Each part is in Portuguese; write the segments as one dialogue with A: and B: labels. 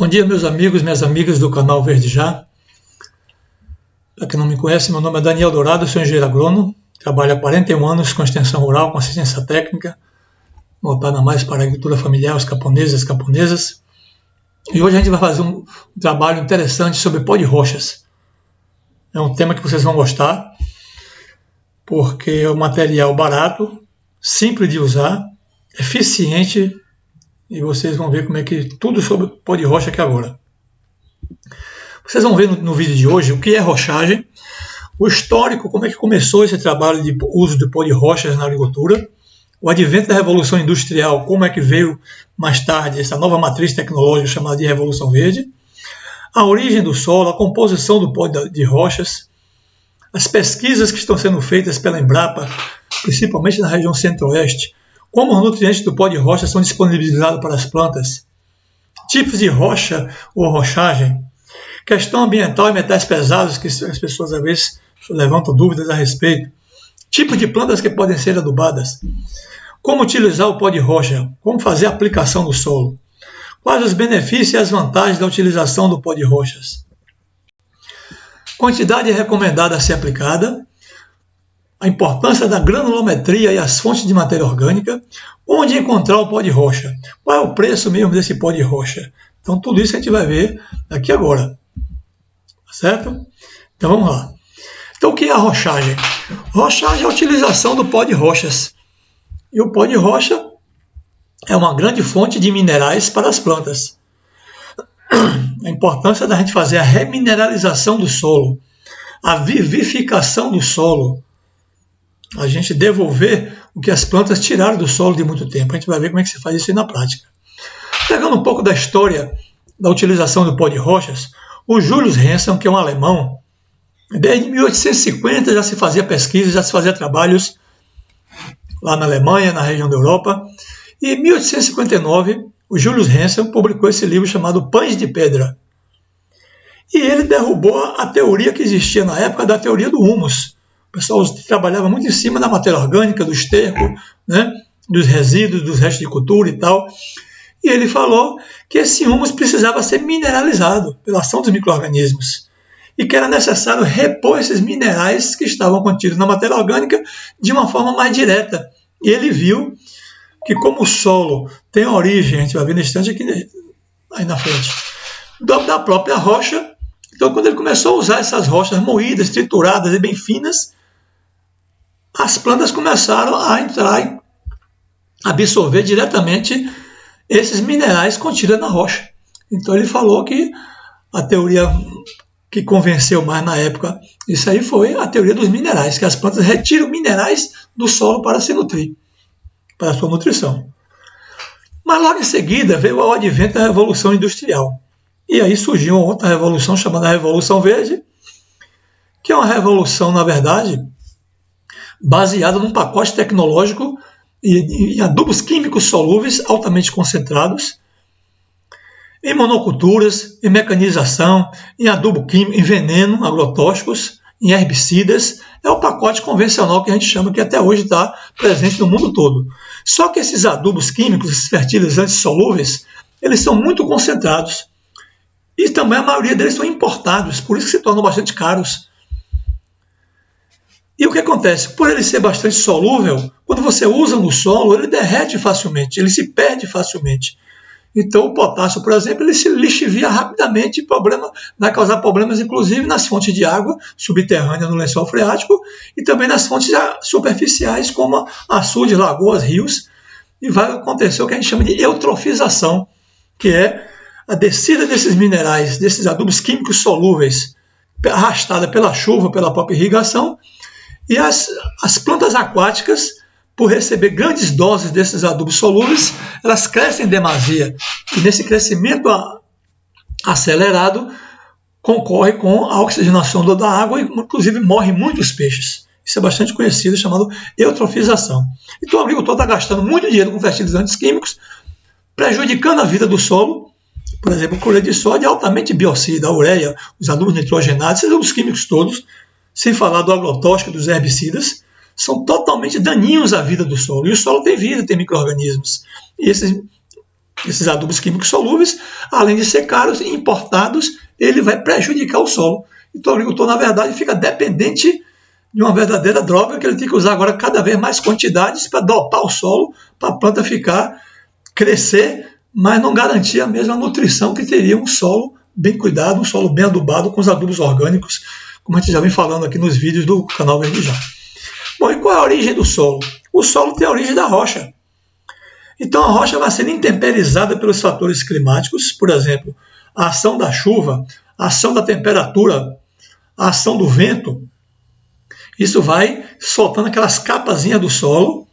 A: Bom dia, meus amigos e minhas amigas do canal Verde Já. Para quem não me conhece, meu nome é Daniel Dourado, sou engenheiro agrônomo, trabalho há 41 anos com extensão rural, com assistência técnica, voltada mais para a agricultura familiar, os camponeses e as camponesas. E hoje a gente vai fazer um trabalho interessante sobre pó de rochas. É um tema que vocês vão gostar, porque é um material barato, simples de usar, eficiente, e vocês vão ver como é que tudo sobre pó de rocha aqui agora. Vocês vão ver no vídeo de hoje o que é rochagem, o histórico, como é que começou esse trabalho de uso de pó de rochas na agricultura, o advento da Revolução Industrial, como é que veio mais tarde essa nova matriz tecnológica chamada de Revolução Verde, a origem do solo, a composição do pó de rochas, as pesquisas que estão sendo feitas pela Embrapa, principalmente na região centro-oeste, como os nutrientes do pó de rocha são disponibilizados para as plantas, tipos de rocha ou rochagem, questão ambiental e metais pesados, que as pessoas às vezes levantam dúvidas a respeito, tipos de plantas que podem ser adubadas, como utilizar o pó de rocha, como fazer a aplicação no solo, quais os benefícios e as vantagens da utilização do pó de rochas, quantidade recomendada a ser aplicada, a importância da granulometria e as fontes de matéria orgânica, onde encontrar o pó de rocha, qual é o preço mesmo desse pó de rocha. Então tudo isso a gente vai ver aqui agora, certo? Então vamos lá. Então o que é a rochagem? Rochagem é a utilização do pó de rochas. E o pó de rocha é uma grande fonte de minerais para as plantas. A importância da gente fazer a remineralização do solo, a vivificação do solo, a gente devolver o que as plantas tiraram do solo de muito tempo. A gente vai ver como é que se faz isso aí na prática. Pegando um pouco da história da utilização do pó de rochas, o Julius Hansen, que é um alemão, desde 1850 já se fazia pesquisa, já se fazia trabalhos lá na Alemanha, na região da Europa, e em 1859 o Julius Hansen publicou esse livro chamado Pães de Pedra. E ele derrubou a teoria que existia na época da teoria do humus. O pessoal trabalhava muito em cima da matéria orgânica, do esterco, né, dos resíduos, dos restos de cultura e tal. E ele falou que esse humus precisava ser mineralizado pela ação dos micro-organismos e que era necessário repor esses minerais que estavam contidos na matéria orgânica de uma forma mais direta. E ele viu que como o solo tem origem, a gente vai ver no instante aqui aí na frente, da própria rocha. Então quando ele começou a usar essas rochas moídas, trituradas e bem finas, as plantas começaram a entrar, a absorver diretamente esses minerais contidos na rocha. Então ele falou que a teoria que convenceu mais na época isso aí foi a teoria dos minerais, que as plantas retiram minerais do solo para se nutrir, para a sua nutrição. Mas logo em seguida veio o advento da Revolução Industrial. E aí surgiu uma outra revolução chamada Revolução Verde, que é uma revolução, na verdade, baseada num pacote tecnológico e adubos químicos solúveis altamente concentrados, em monoculturas, em mecanização, em adubo químico, em veneno, agrotóxicos, em herbicidas. É o pacote convencional que a gente chama, que até hoje está presente no mundo todo. Só que esses adubos químicos, esses fertilizantes solúveis, eles são muito concentrados. E também a maioria deles são importados, por isso que se tornam bastante caros. E o que acontece? Por ele ser bastante solúvel, quando você usa no solo, ele derrete facilmente, ele se perde facilmente. Então o potássio, por exemplo, ele se lixivia rapidamente, vai causar problemas inclusive nas fontes de água subterrânea no lençol freático e também nas fontes superficiais como açudes, lagoas, rios. E vai acontecer o que a gente chama de eutrofização, que é a descida desses minerais, desses adubos químicos solúveis, arrastada pela chuva, pela própria irrigação, e as plantas aquáticas, por receber grandes doses desses adubos solúveis, elas crescem em demasia. E nesse crescimento acelerado, concorre com a oxigenação da água e, inclusive, morrem muitos peixes. Isso é bastante conhecido, chamado eutrofização. Então o agricultor está gastando muito dinheiro com fertilizantes químicos, prejudicando a vida do solo. Por exemplo, o colher de soja é altamente biocida, a ureia, os adubos nitrogenados, esses adubos químicos todos, sem falar do agrotóxico, dos herbicidas, são totalmente daninhos à vida do solo. E o solo tem vida, tem micro-organismos. E esses esses adubos químicos solúveis, além de ser caros e importados, ele vai prejudicar o solo. Então o agricultor, na verdade, fica dependente de uma verdadeira droga que ele tem que usar agora cada vez mais quantidades para dopar o solo, para a planta crescer, mas não garantir a mesma nutrição que teria um solo bem cuidado, um solo bem adubado com os adubos orgânicos, como a gente já vem falando aqui nos vídeos do canal Verdejão. Bom, e qual é a origem do solo? O solo tem a origem da rocha. Então a rocha vai sendo intemperizada pelos fatores climáticos, por exemplo, a ação da chuva, a ação da temperatura, a ação do vento. Isso vai soltando aquelas capazinhas do solo,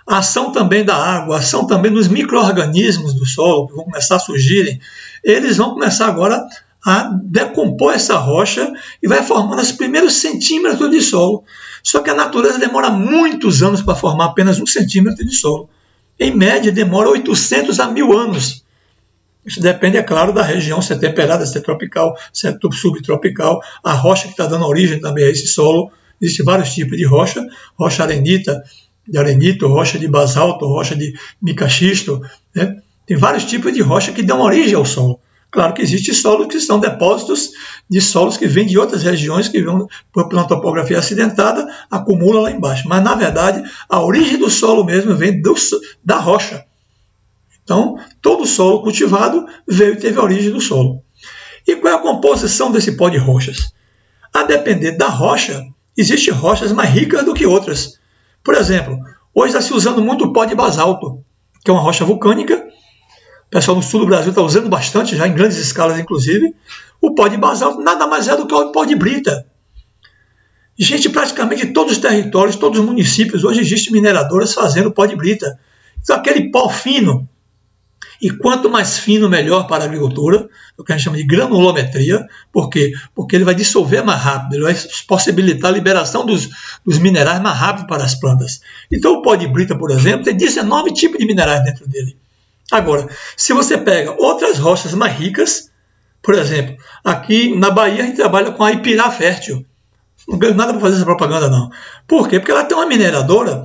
A: a ação também da água, a ação também dos micro-organismos do solo, que vão começar a surgirem. Eles vão começar agora a decompor essa rocha e vai formando os primeiros centímetros de solo. Só que a natureza demora muitos anos para formar apenas 1 centímetro de solo. Em média, demora 800 a 1000 anos. Isso depende, é claro, da região, se é temperada, se é tropical, se é subtropical. A rocha que está dando origem também a esse solo. Existem vários tipos de rocha. Rocha arenita, de arenito, rocha de basalto, rocha de micaxisto. Né? Tem vários tipos de rocha que dão origem ao solo. Claro que existem solos que são depósitos de solos que vêm de outras regiões, que vão, por uma topografia acidentada, acumula lá embaixo. Mas, na verdade, a origem do solo mesmo vem da rocha. Então, todo solo cultivado veio e teve a origem do solo. E qual é a composição desse pó de rochas? A depender da rocha, existem rochas mais ricas do que outras. Por exemplo, hoje está se usando muito o pó de basalto, que é uma rocha vulcânica. O pessoal no sul do Brasil está usando bastante, já em grandes escalas, inclusive. O pó de basalto nada mais é do que o pó de brita. Gente, praticamente em todos os territórios, todos os municípios, hoje existem mineradoras fazendo pó de brita. Então, aquele pó fino, e quanto mais fino, melhor para a agricultura, o que a gente chama de granulometria. Por quê? Porque ele vai dissolver mais rápido, ele vai possibilitar a liberação dos minerais mais rápido para as plantas. Então, o pó de brita, por exemplo, tem 19 tipos de minerais dentro dele. Agora, se você pega outras rochas mais ricas, por exemplo, aqui na Bahia a gente trabalha com a Ipirá Fértil. Não ganho nada para fazer essa propaganda, não. Por quê? Porque ela tem uma mineradora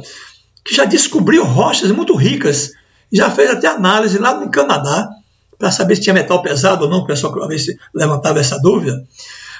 A: que já descobriu rochas muito ricas, já fez até análise lá no Canadá, para saber se tinha metal pesado ou não, para ver se levantava essa dúvida.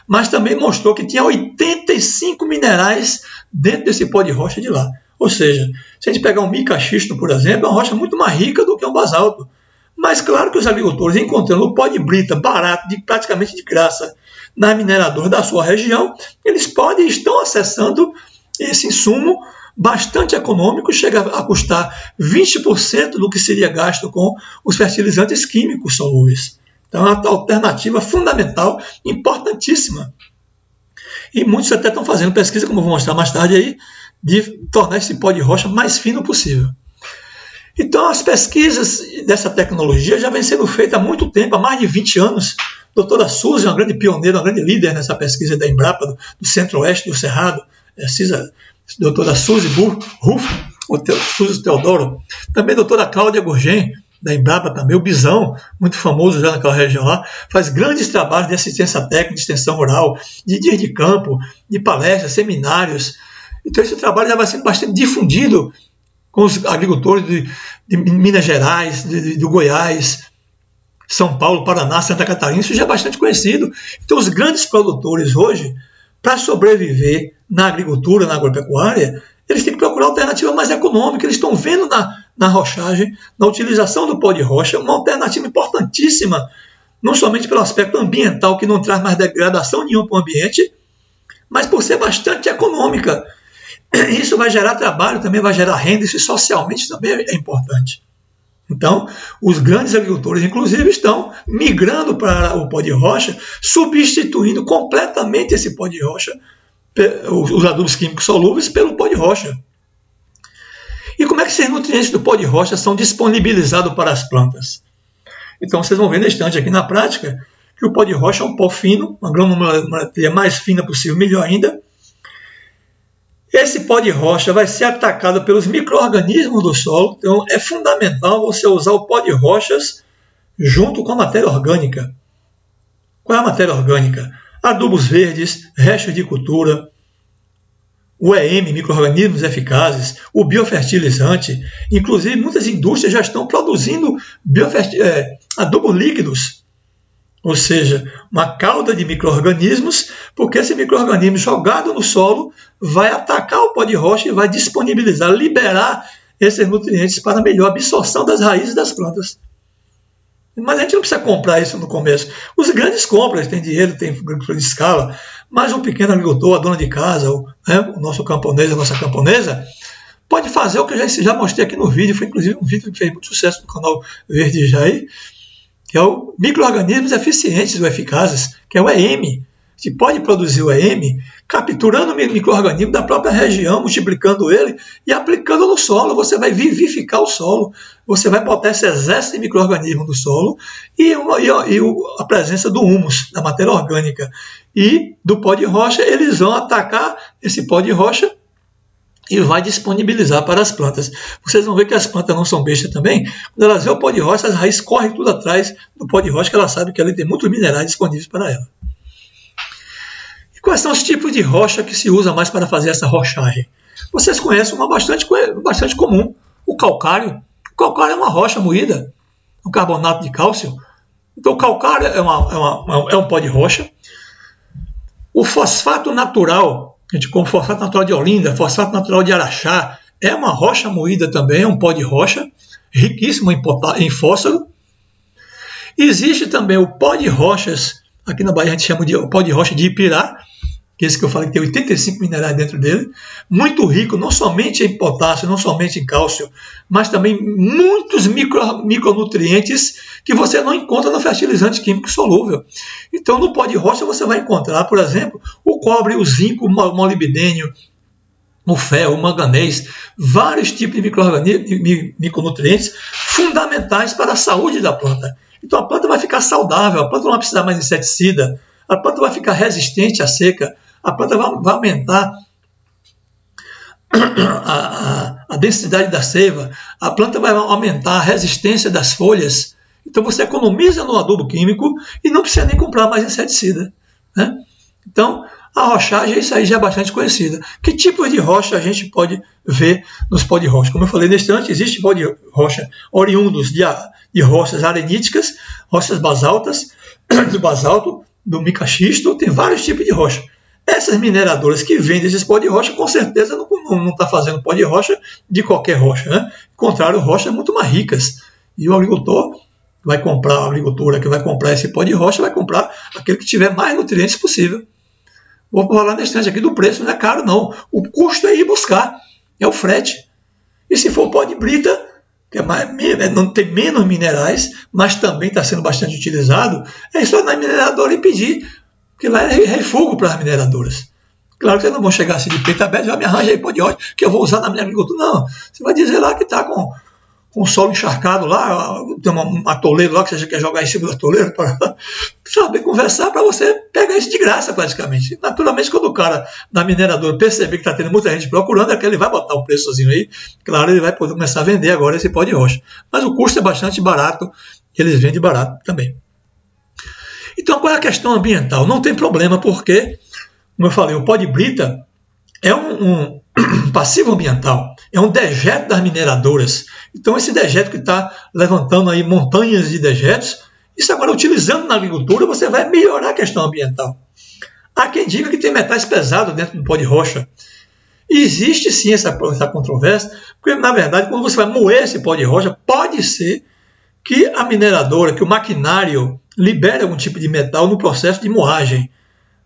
A: Mas também mostrou que tinha 85 minerais dentro desse pó de rocha de lá. Ou seja, se a gente pegar um micaxisto, por exemplo, é uma rocha muito mais rica do que um basalto. Mas claro que os agricultores, encontrando o pó de brita barato, praticamente de graça, na mineradora da sua região, eles podem e estão acessando esse insumo bastante econômico, chega a custar 20% do que seria gasto com os fertilizantes químicos solúveis. Então é uma alternativa fundamental, importantíssima. E muitos até estão fazendo pesquisa, como eu vou mostrar mais tarde aí, de tornar esse pó de rocha mais fino possível. Então, as pesquisas dessa tecnologia já vêm sendo feitas há muito tempo, há mais de 20 anos. A doutora Suzy é uma grande pioneira, uma grande líder nessa pesquisa da Embrapa, do Centro-Oeste do Cerrado. Doutora Suzy Rufo, Suzy Teodoro. Também a doutora Cláudia Gurgen, da Embrapa também, o Bisão, muito famoso já naquela região lá, faz grandes trabalhos de assistência técnica, de extensão rural, de dias de campo, de palestras, seminários. Então esse trabalho já vai sendo bastante difundido com os agricultores de Minas Gerais, do Goiás, São Paulo, Paraná, Santa Catarina. Isso já é bastante conhecido. Então os grandes produtores hoje, para sobreviver na agricultura, na agropecuária, eles têm que procurar alternativa mais econômica. Eles estão vendo na rochagem, na utilização do pó de rocha, uma alternativa importantíssima, não somente pelo aspecto ambiental, que não traz mais degradação nenhuma para o ambiente, mas por ser bastante econômica. Isso vai gerar trabalho, também vai gerar renda, isso socialmente também é importante. Então, os grandes agricultores, inclusive, estão migrando para o pó de rocha, substituindo completamente esse pó de rocha, os adubos químicos solúveis, pelo pó de rocha. E como é que esses nutrientes do pó de rocha são disponibilizados para as plantas? Então, vocês vão ver na estante aqui na prática que o pó de rocha é um pó fino, uma granulometria mais fina possível, melhor ainda. Esse pó de rocha vai ser atacado pelos micro-organismos do solo, então é fundamental você usar o pó de rochas junto com a matéria orgânica. Qual é a matéria orgânica? Adubos verdes, restos de cultura, o EM, micro-organismos eficazes, o biofertilizante. Inclusive, muitas indústrias já estão produzindo adubos líquidos, ou seja, uma cauda de micro-organismos, porque esse micro-organismo jogado no solo vai atacar o pó de rocha e vai disponibilizar, liberar esses nutrientes para melhor absorção das raízes das plantas. Mas a gente não precisa comprar isso no começo. Os grandes compram, eles têm dinheiro, têm agricultura de escala, mas um pequeno agricultor, a dona de casa, o nosso camponês, a nossa camponesa, pode fazer o que eu já mostrei aqui no vídeo. Foi inclusive um vídeo que fez muito sucesso no canal Verde Jair, que é o micro-organismos eficientes ou eficazes, que é o EM. Você pode produzir o EM capturando o micro-organismo da própria região, multiplicando ele e aplicando no solo. Você vai vivificar o solo, você vai botar esse exército de micro-organismo no solo e a presença do humus, da matéria orgânica e do pó de rocha. Eles vão atacar esse pó de rocha e vai disponibilizar para as plantas. Vocês vão ver que as plantas não são bestas também. Quando elas veem o pó de rocha, as raízes correm tudo atrás do pó de rocha, que ela sabe que ali tem muitos minerais disponíveis para ela. Quais são os tipos de rocha que se usa mais para fazer essa rochagem? Vocês conhecem uma bastante comum, o calcário. O calcário é uma rocha moída, um carbonato de cálcio. Então o calcário é um pó de rocha. O fosfato natural, como fosfato natural de Olinda, fosfato natural de Araxá, é uma rocha moída também, é um pó de rocha, riquíssimo em fósforo. Existe também o pó de rochas, aqui na Bahia a gente chama de pó de rocha de Ipirá, que é esse que eu falei que tem 85 minerais dentro dele, muito rico não somente em potássio, não somente em cálcio, mas também muitos micronutrientes que você não encontra no fertilizante químico solúvel. Então no pó de rocha você vai encontrar, por exemplo, o cobre, o zinco, o molibdênio, o ferro, o manganês, vários tipos de micronutrientes fundamentais para a saúde da planta. Então a planta vai ficar saudável, a planta não vai precisar mais de inseticida, a planta vai ficar resistente à seca, a planta vai aumentar a densidade da seiva, a planta vai aumentar a resistência das folhas. Então você economiza no adubo químico e não precisa nem comprar mais inseticida, né? Então a rochagem, isso aí já é bastante conhecida. Que tipos de rocha a gente pode ver nos pó de rocha? Como eu falei neste antes, existe pó de rocha oriundos de rochas areníticas, rochas basaltas, do basalto, do micaxisto, tem vários tipos de rocha. Essas mineradoras que vendem esses pó de rocha, com certeza não está fazendo pó de rocha de qualquer rocha, né? Ao contrário, rochas muito mais ricas. E o agricultor vai comprar, a agricultura que vai comprar esse pó de rocha, vai comprar aquele que tiver mais nutrientes possível. Vou falar na instante aqui do preço, não é caro não. O custo é ir buscar, é o frete. E se for pó de brita, que não tem menos minerais, mas também está sendo bastante utilizado, é só na mineradora e pedir, porque lá é refúgio para as mineradoras. Claro que vocês não vão chegar assim de peito aberto, já me arranja aí pó de rocha, que eu vou usar na minha agricultura. Não, você vai dizer lá que está com o solo encharcado lá, tem um atoleiro lá que você quer jogar em cima do atoleiro para saber conversar, para você pegar isso de graça praticamente. Naturalmente, quando o cara da mineradora perceber que está tendo muita gente procurando, é que ele vai botar um preçozinho aí, claro, ele vai poder começar a vender agora esse pó de rocha. Mas o custo é bastante barato, eles vendem barato também. Então, qual é a questão ambiental? Não tem problema, porque, como eu falei, o pó de brita é um passivo ambiental, é um dejeto das mineradoras. Então esse dejeto que está levantando aí montanhas de dejetos, isso agora utilizando na agricultura, você vai melhorar a questão ambiental. Há quem diga que tem metais pesados dentro do pó de rocha. E existe sim essa controvérsia, porque na verdade quando você vai moer esse pó de rocha, pode ser que a mineradora, que o maquinário libere algum tipo de metal no processo de moagem.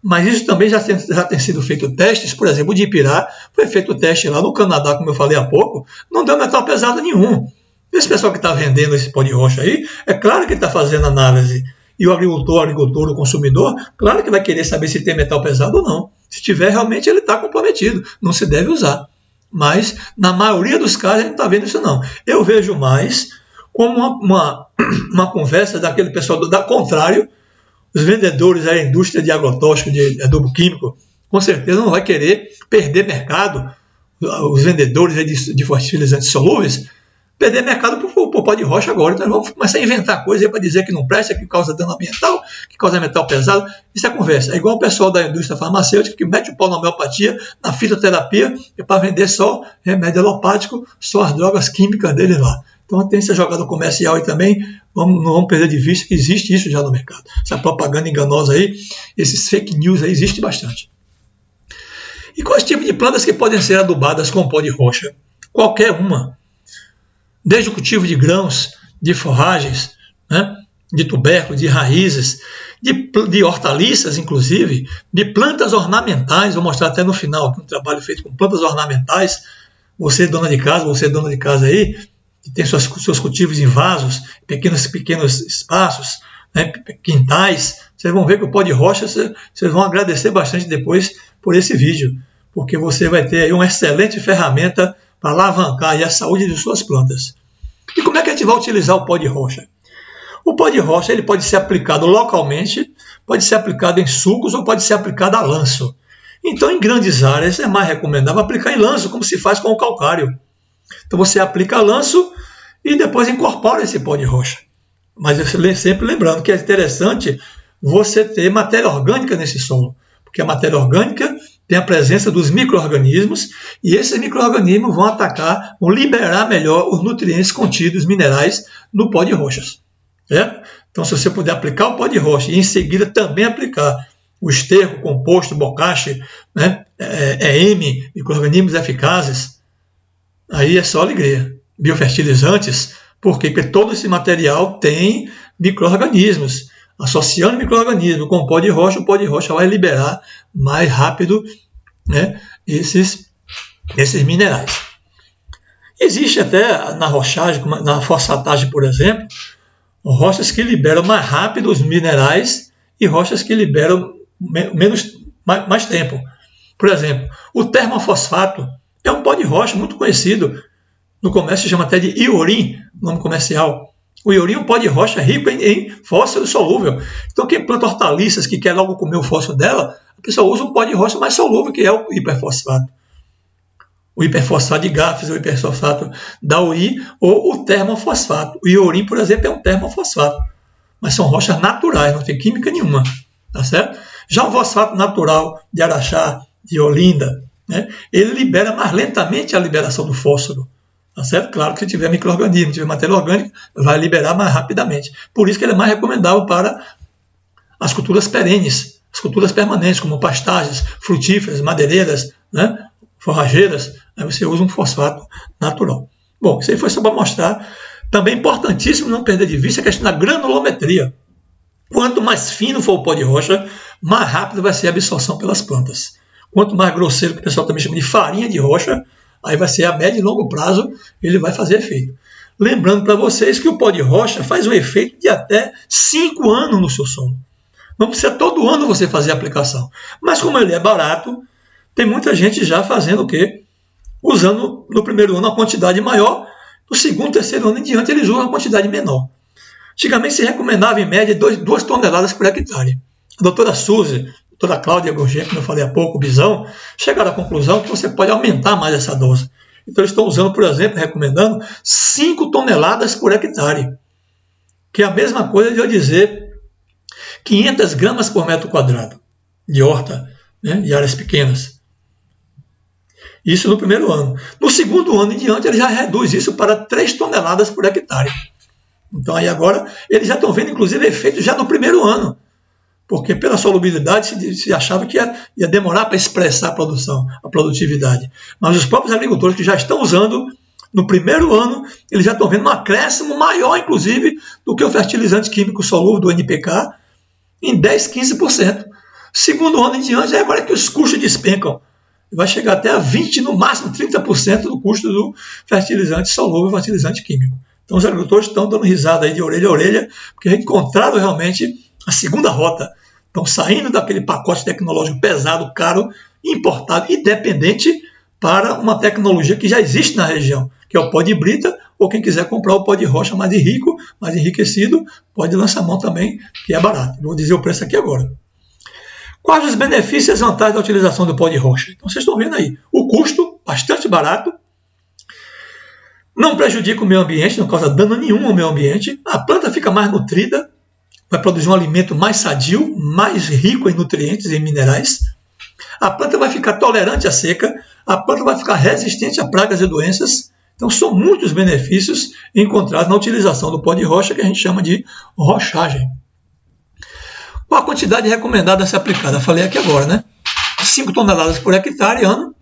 A: Mas isso também já tem sido feito testes, por exemplo, o de Ipirá, foi feito o teste lá no Canadá, como eu falei há pouco, não deu metal pesado nenhum. Esse pessoal que está vendendo esse pó de rocha aí, é claro que está fazendo análise. E o agricultor, o consumidor, claro que vai querer saber se tem metal pesado ou não. Se tiver, realmente ele está comprometido, não se deve usar. Mas, na maioria dos casos, a gente não está vendo isso não. Eu vejo mais como uma conversa daquele pessoal da contrário. Os vendedores da indústria de agrotóxico, de adubo químico, com certeza não vai querer perder mercado. Os vendedores de fertilizantes solúveis perder mercado por pó de rocha agora. Então vamos começar a inventar coisas para dizer que não presta, que causa dano ambiental, que causa metal pesado. Isso é conversa. É igual o pessoal da indústria farmacêutica que mete o pau na homeopatia, na fitoterapia, para vender só remédio alopático, só as drogas químicas dele lá. Então tem essa jogada comercial aí também, não vamos perder de vista que existe isso já no mercado. Essa propaganda enganosa aí, esses fake news aí, existe bastante. E quais tipos de plantas que podem ser adubadas com pó de rocha? Qualquer uma. Desde o cultivo de grãos, de forragens, né, de tubérculos, de raízes, de hortaliças, inclusive, de plantas ornamentais. Vou mostrar até no final aqui um trabalho feito com plantas ornamentais. Você, dona de casa aí, que tem seus cultivos em vasos, pequenos espaços, né, quintais, vocês vão ver que o pó de rocha, vocês vão agradecer bastante depois por esse vídeo, porque você vai ter aí uma excelente ferramenta para alavancar aí a saúde de suas plantas. E como é que a gente vai utilizar o pó de rocha? O pó de rocha ele pode ser aplicado localmente, pode ser aplicado em sucos ou pode ser aplicado a lanço. Então, em grandes áreas, é mais recomendável aplicar em lanço, como se faz com o calcário. Então você aplica lanço e depois incorpora esse pó de rocha. Mas eu sempre lembrando que é interessante você ter matéria orgânica nesse solo, porque a matéria orgânica tem a presença dos micro-organismos e esses micro-organismos vão atacar, vão liberar melhor os nutrientes contidos, minerais, no pó de rochas. Certo? Então se você puder aplicar o pó de rocha e em seguida também aplicar o esterco, composto, bocache, né, EM, micro-organismos eficazes, aí é só alegria. Biofertilizantes, porque todo esse material tem micro-organismos. Associando micro-organismos com o pó de rocha vai liberar mais rápido, né, esses minerais. Existe até na rochagem, na fosfatagem, por exemplo, rochas que liberam mais rápido os minerais e rochas que liberam mais tempo. Por exemplo, o termofosfato é um pó de rocha muito conhecido. No comércio se chama até de iorim, nome comercial. O iorim é um pó de rocha rico em fósforo solúvel. Então quem planta hortaliças que quer logo comer o fósforo dela, a pessoa usa um pó de rocha mais solúvel, que é o hiperfosfato. O hiperfosfato de GAFS, o hiperfosfato da UI ou o termofosfato. O iorim, por exemplo, é um termofosfato. Mas são rochas naturais, não tem química nenhuma. Tá certo? Já o fosfato natural de Araxá, de Olinda, né, ele libera mais lentamente a liberação do fósforo. Tá certo? Claro que se tiver micro-organismo, tiver matéria orgânica, vai liberar mais rapidamente. Por isso que ele é mais recomendável para as culturas perenes, as culturas permanentes, como pastagens, frutíferas, madeireiras, né, forrageiras. Aí você usa um fosfato natural. Bom, isso aí foi só para mostrar. Também importantíssimo não perder de vista a questão da granulometria. Quanto mais fino for o pó de rocha, mais rápido vai ser a absorção pelas plantas. Quanto mais grosseiro, que o pessoal também chama de farinha de rocha, aí vai ser a médio e longo prazo, ele vai fazer efeito. Lembrando para vocês que o pó de rocha faz um efeito de até 5 anos no seu solo. Não precisa todo ano você fazer a aplicação. Mas como ele é barato, tem muita gente já fazendo o quê? Usando no primeiro ano uma quantidade maior, no segundo, terceiro ano em diante eles usam uma quantidade menor. Antigamente se recomendava em média 2 toneladas por hectare. A doutora Suzy, a doutora Cláudia Gurgel, como eu falei há pouco, o Bisão, chegaram à conclusão que você pode aumentar mais essa dose. Então eles estão usando, por exemplo, recomendando 5 toneladas por hectare, que é a mesma coisa de eu dizer 500 gramas por metro quadrado de horta, né, de áreas pequenas. Isso no primeiro ano. No segundo ano em diante, ele já reduz isso para 3 toneladas por hectare. Então aí agora eles já estão vendo, inclusive, efeito já no primeiro ano. Porque pela solubilidade se achava que ia demorar para expressar a produção, a produtividade. Mas os próprios agricultores que já estão usando, no primeiro ano, eles já estão vendo um acréscimo maior, inclusive, do que o fertilizante químico solúvel do NPK, em 10%, 15%. Segundo ano em diante, agora é que os custos despencam. Vai chegar até a 20%, no máximo 30% do custo do fertilizante solúvel, fertilizante químico. Então os agricultores estão dando risada aí de orelha a orelha, porque encontraram realmente a segunda rota. Estão saindo daquele pacote tecnológico pesado, caro, importado e dependente para uma tecnologia que já existe na região, que é o pó de brita, ou quem quiser comprar o pó de rocha mais rico, mais enriquecido, pode lançar mão também, que é barato. Vou dizer o preço aqui agora. Quais os benefícios e as vantagens da utilização do pó de rocha? Então vocês estão vendo aí, o custo, bastante barato, Não prejudica o meio ambiente, não causa dano nenhum ao meio ambiente. A planta fica mais nutrida, vai produzir um alimento mais sadio, mais rico em nutrientes e em minerais. A planta vai ficar tolerante à seca, a planta vai ficar resistente a pragas e doenças. Então, são muitos benefícios encontrados na utilização do pó de rocha, que a gente chama de rochagem. Qual a quantidade recomendada a ser aplicada? Eu falei aqui agora, né? 5 toneladas por hectare ano.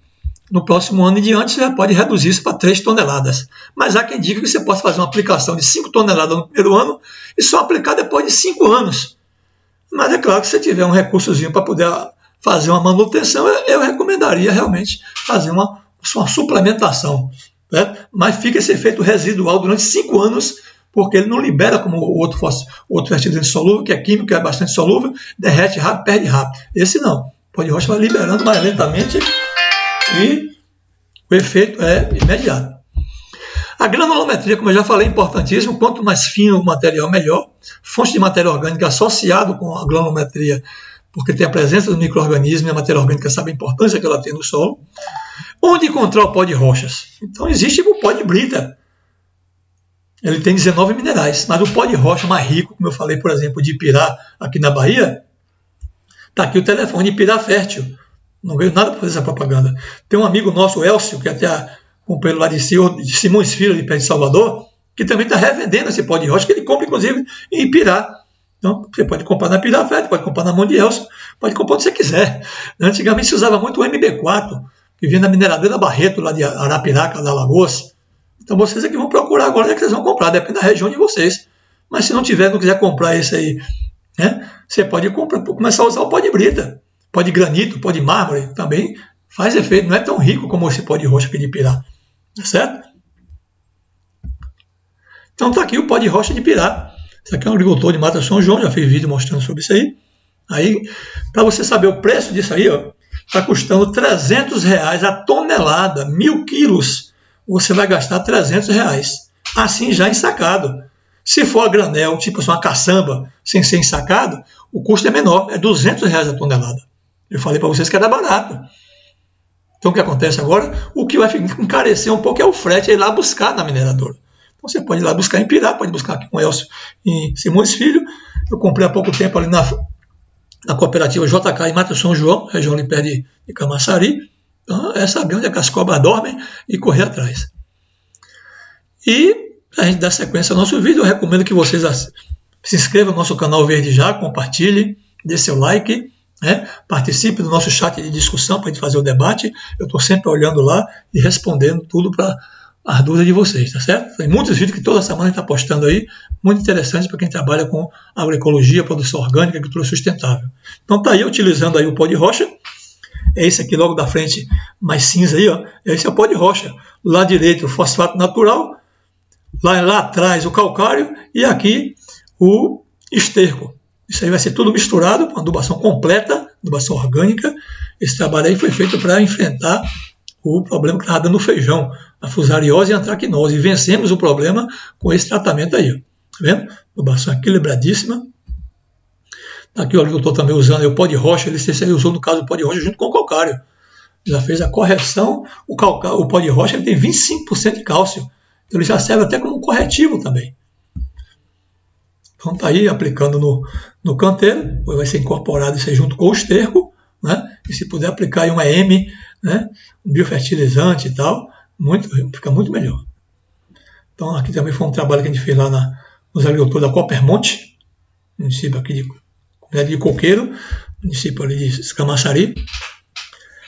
A: No próximo ano em diante, você já pode reduzir isso para 3 toneladas. Mas há quem diga que você possa fazer uma aplicação de 5 toneladas no primeiro ano e só aplicar depois de 5 anos. Mas é claro que se você tiver um recursozinho para poder fazer uma manutenção, eu recomendaria realmente fazer uma suplementação. Né? Mas fica esse efeito residual durante 5 anos, porque ele não libera como o outro fertilizante solúvel, que é químico, que é bastante solúvel, derrete rápido, perde rápido. Esse não. O pó de rocha vai liberando mais lentamente e o efeito é imediato. A granulometria, como eu já falei, é importantíssimo. Quanto mais fino o material, melhor. Fonte de matéria orgânica associado com a granulometria, porque tem a presença do micro-organismo e a matéria orgânica sabe a importância que ela tem no solo. Onde encontrar o pó de rochas? Então existe o pó de brita. Ele tem 19 minerais, mas o pó de rocha mais rico, como eu falei, por exemplo, de Ipirá, aqui na Bahia, está aqui o telefone de Ipirá Fértil. Não ganho nada para fazer essa propaganda. Tem um amigo nosso, Elcio, que até companheiro lá de Simões Filho, de Pé de Salvador, que também está revendendo esse pó de rocha, que ele compra, inclusive, em Ipirá. Então, você pode comprar na Ipirá Fértil, pode comprar na mão de Elcio, pode comprar onde você quiser. Antigamente se usava muito o MB4, que vinha da mineradeira Barreto, lá de Arapiraca, da Alagoas. Então, vocês aqui vão procurar agora, é que vocês vão comprar, depende da região de vocês. Mas se não tiver, não quiser comprar esse aí, né, você pode começar a usar o pó de brita. Pó de granito, pó de mármore, também faz efeito, não é tão rico como esse pó de rocha aqui de Ipirá, tá certo? Então está aqui o pó de rocha de Ipirá. Esse aqui é um agricultor de Mata São João, já fiz vídeo mostrando sobre isso aí. Aí, para você saber o preço disso aí, está custando R$300 a tonelada, 1.000 quilos, você vai gastar R$300, assim já ensacado. Se for a granel, tipo assim, uma caçamba, sem ser ensacado, o custo é menor, é R$200 a tonelada. Eu falei para vocês que era barato. Então o que acontece agora? O que vai encarecer um pouco é o frete, é ir lá buscar na mineradora. Então você pode ir lá buscar em Pirá, pode buscar aqui com o Elcio em Simões Filho. Eu comprei há pouco tempo ali na cooperativa JK em Mata São João, região ali perto de Camaçari. Então é saber onde é que as cobras dormem e correr atrás. E para a gente dar sequência ao nosso vídeo, eu recomendo que vocês se inscrevam no nosso canal Verde Já, compartilhe, dê seu like, né? Participe do nosso chat de discussão para a gente fazer o debate. Eu estou sempre olhando lá e respondendo tudo para as dúvidas de vocês, tá certo? Tem muitos vídeos que toda semana a gente está postando aí, muito interessantes para quem trabalha com agroecologia, produção orgânica, agricultura sustentável. Então está aí utilizando aí o pó de rocha. É esse aqui logo da frente, mais cinza aí, ó. Esse é o pó de rocha. Lá direito o fosfato natural, lá atrás o calcário e aqui o esterco. Isso aí vai ser tudo misturado com adubação completa, adubação orgânica. Esse trabalho aí foi feito para enfrentar o problema que estava dando no feijão, a fusariose e a antracnose. E vencemos o problema com esse tratamento aí. Tá vendo? Adubação equilibradíssima. Aqui o agricultor também usando o pó de rocha. Ele usou, no caso, o pó de rocha junto com o calcário. Já fez a correção. O pó de rocha ele tem 25% de cálcio. Então ele já serve até como corretivo também. Então está aí aplicando no canteiro, vai ser incorporado isso aí junto com o esterco, né? E se puder aplicar aí um EM, né? Um biofertilizante e tal, fica muito melhor. Então aqui também foi um trabalho que a gente fez lá nos agricultores da Coppermonte, município aqui de Coqueiro, município ali de Camaçari.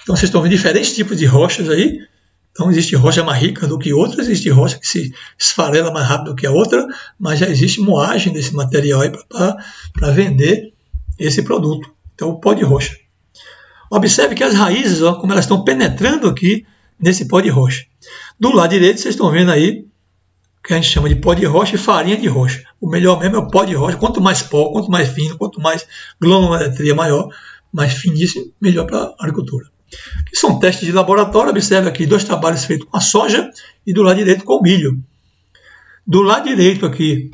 A: Então vocês estão vendo diferentes tipos de rochas aí. Então, existe rocha mais rica do que outras, existe rocha que se esfarela mais rápido do que a outra, mas já existe moagem desse material aí para vender esse produto. Então, o pó de rocha. Observe que as raízes, ó, como elas estão penetrando aqui nesse pó de rocha. Do lado direito, vocês estão vendo aí que a gente chama de pó de rocha e farinha de rocha. O melhor mesmo é o pó de rocha. Quanto mais pó, quanto mais fino, quanto mais granulometria maior, mais finíssimo, melhor para a agricultura. Que são testes de laboratório. Observe aqui 2 trabalhos feitos com a soja e do lado direito com o milho. Do lado direito aqui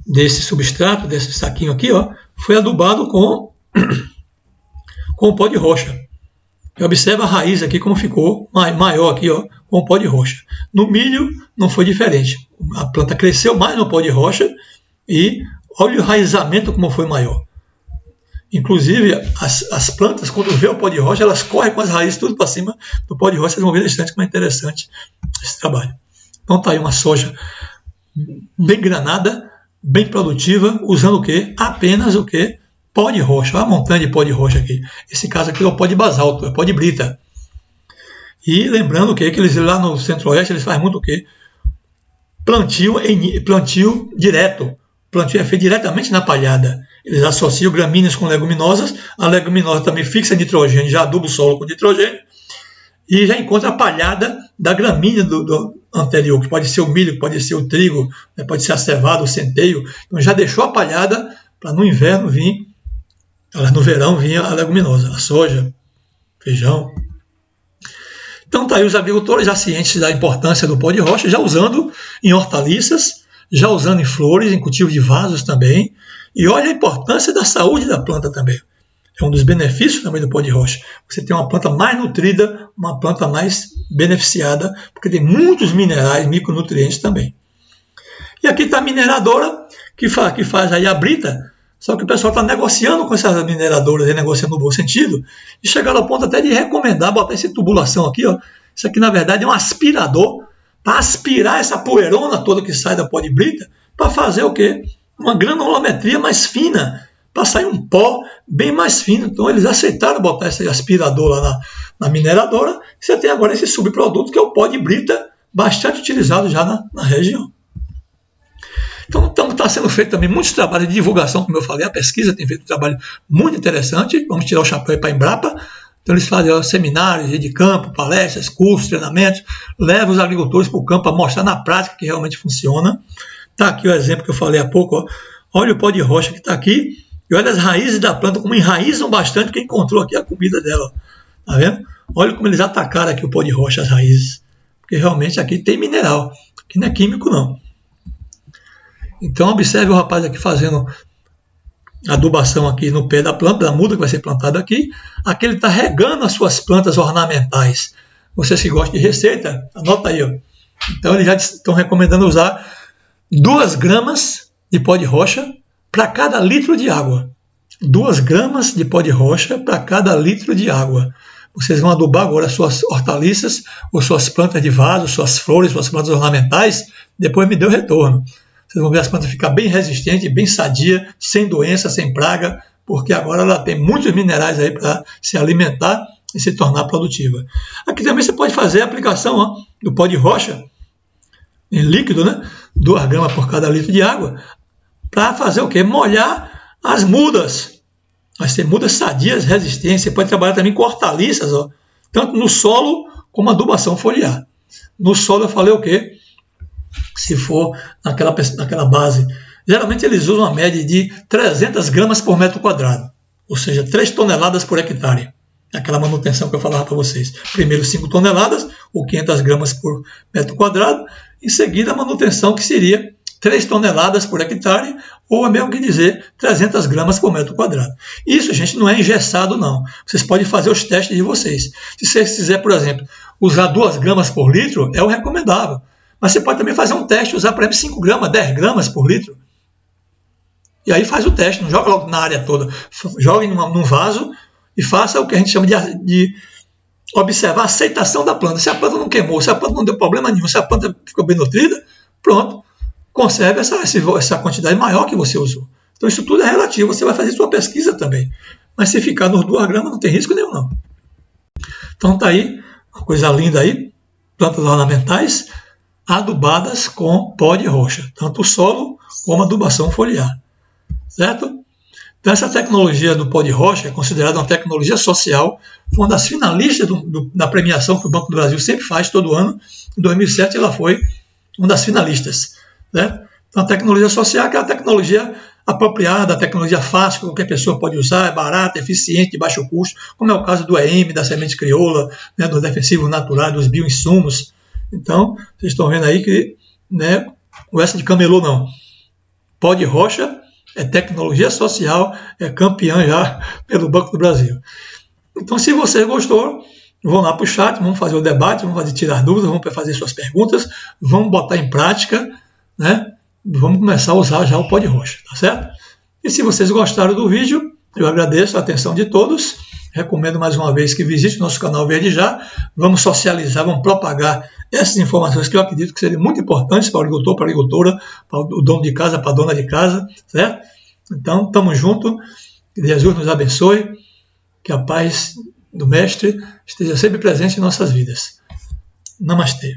A: desse substrato, desse saquinho aqui, ó, foi adubado com o pó de rocha. E observa a raiz aqui como ficou maior aqui, ó, com o pó de rocha. No milho não foi diferente. A planta cresceu mais no pó de rocha e olha o enraizamento como foi maior. Inclusive, as plantas, quando vê o pó de rocha, elas correm com as raízes tudo para cima do pó de rocha. Vocês vão ver no instante como é interessante esse trabalho. Então está aí uma soja bem granada, bem produtiva, usando o quê? Apenas o quê? Pó de rocha. Olha a montanha de pó de rocha aqui. Esse caso aqui é o pó de basalto, é pó de brita. E lembrando o quê? Que eles lá no centro-oeste eles fazem muito o quê? Plantio direto. Plantio é feito diretamente na palhada. Eles associam gramíneas com leguminosas. A leguminosa também fixa nitrogênio, já aduba o solo com nitrogênio. E já encontra a palhada da gramínea do anterior, que pode ser o milho, pode ser o trigo, pode ser a cevada, o centeio. Então já deixou a palhada para no inverno vir, no verão vinha a leguminosa, a soja, feijão. Então tá aí os agricultores já cientes da importância do pó de rocha, já usando em hortaliças, já usando em flores, em cultivo de vasos também. E olha a importância da saúde da planta também. É um dos benefícios também do pó de rocha. Você tem uma planta mais nutrida, uma planta mais beneficiada, porque tem muitos minerais, micronutrientes também. E aqui está a mineradora, que faz aí a brita, só que o pessoal está negociando com essas mineradoras, negociando no bom sentido, e chegaram ao ponto até de recomendar botar essa tubulação aqui. Ó. Isso aqui, na verdade, é um aspirador para aspirar essa poeirona toda que sai da pó de brita, para fazer o quê? Uma granulometria mais fina, para sair um pó bem mais fino. Então eles aceitaram botar esse aspirador lá na mineradora. Você tem agora esse subproduto que é o pó de brita, bastante utilizado já na região. Então está sendo feito também muitos trabalhos de divulgação, como eu falei, a pesquisa tem feito um trabalho muito interessante. Vamos tirar o chapéu para a Embrapa. Então eles fazem seminários de campo, palestras, cursos, treinamentos, levam os agricultores para o campo para mostrar na prática que realmente funciona. Está aqui o exemplo que eu falei há pouco. Ó. Olha o pó de rocha que está aqui. E olha as raízes da planta, como enraizam bastante, porque encontrou aqui a comida dela. Tá vendo? Olha como eles atacaram aqui o pó de rocha, as raízes. Porque realmente aqui tem mineral. Aqui não é químico, não. Então observe o rapaz aqui fazendo adubação aqui no pé da planta, da muda que vai ser plantada aqui. Aqui ele está regando as suas plantas ornamentais. Vocês que gostam de receita, anota aí. Ó. Então eles já estão recomendando usar 2 gramas de pó de rocha para cada litro de água. 2 gramas de pó de rocha para cada litro de água. Vocês vão adubar agora suas hortaliças, ou suas plantas de vaso, suas flores, suas plantas ornamentais, depois me dê o retorno. Vocês vão ver as plantas ficar bem resistentes, bem sadia, sem doença, sem praga, porque agora ela tem muitos minerais aí para se alimentar e se tornar produtiva. Aqui também você pode fazer a aplicação do pó de rocha em líquido, né? 2 gramas por cada litro de água, para fazer o quê? Molhar as mudas. Mas tem mudas sadias, resistentes. Você pode trabalhar também com hortaliças, ó, tanto no solo como adubação foliar. No solo eu falei o quê? Se for naquela base. Geralmente eles usam uma média de 300 gramas por metro quadrado. Ou seja, 3 toneladas por hectare. Aquela manutenção que eu falava para vocês. Primeiro 5 toneladas, ou 500 gramas por metro quadrado. Em seguida a manutenção que seria 3 toneladas por hectare, ou é mesmo que dizer 300 gramas por metro quadrado. Isso, gente, não é engessado, não. Vocês podem fazer os testes de vocês. Se você quiser, por exemplo, usar 2 gramas por litro, é o recomendável. Mas você pode também fazer um teste, usar, por exemplo, 5 gramas, 10 gramas por litro. E aí faz o teste, não joga logo na área toda. Jogue num vaso e faça o que a gente chama de observar a aceitação da planta. Se a planta não queimou, se a planta não deu problema nenhum, se a planta ficou bem nutrida, pronto. Conserve essa quantidade maior que você usou. Então isso tudo é relativo, você vai fazer sua pesquisa também. Mas se ficar nos 2 gramas não tem risco nenhum, não. Então tá aí, uma coisa linda aí, plantas ornamentais adubadas com pó de rocha, tanto o solo como a adubação foliar. Certo? Então essa tecnologia do pó de rocha é considerada uma tecnologia social, uma das finalistas da premiação que o Banco do Brasil sempre faz todo ano. Em 2007 ela foi uma das finalistas. Né? Então, a tecnologia social é aquela tecnologia apropriada, a tecnologia fácil, que qualquer pessoa pode usar, é barata, eficiente, de baixo custo, como é o caso do EM, da semente crioula, né, dos defensivos naturais, dos bioinsumos. Então, vocês estão vendo aí que né, conversa de camelô não. Pó de rocha é tecnologia social, é campeã já pelo Banco do Brasil. Então, se você gostou, vão lá para o chat, vamos fazer o debate, vamos tirar dúvidas, vamos fazer suas perguntas, vamos botar em prática, né? Vamos começar a usar já o Pó de Rocha, tá certo? E se vocês gostaram do vídeo, eu agradeço a atenção de todos. Recomendo mais uma vez que visite o nosso canal Verde Já. Vamos socializar, vamos propagar essas informações que eu acredito que seriam muito importantes para o agricultor, para a agricultora, para o dono de casa, para a dona de casa, certo? Então, estamos juntos. Que Jesus nos abençoe. Que a paz do Mestre esteja sempre presente em nossas vidas. Namastê.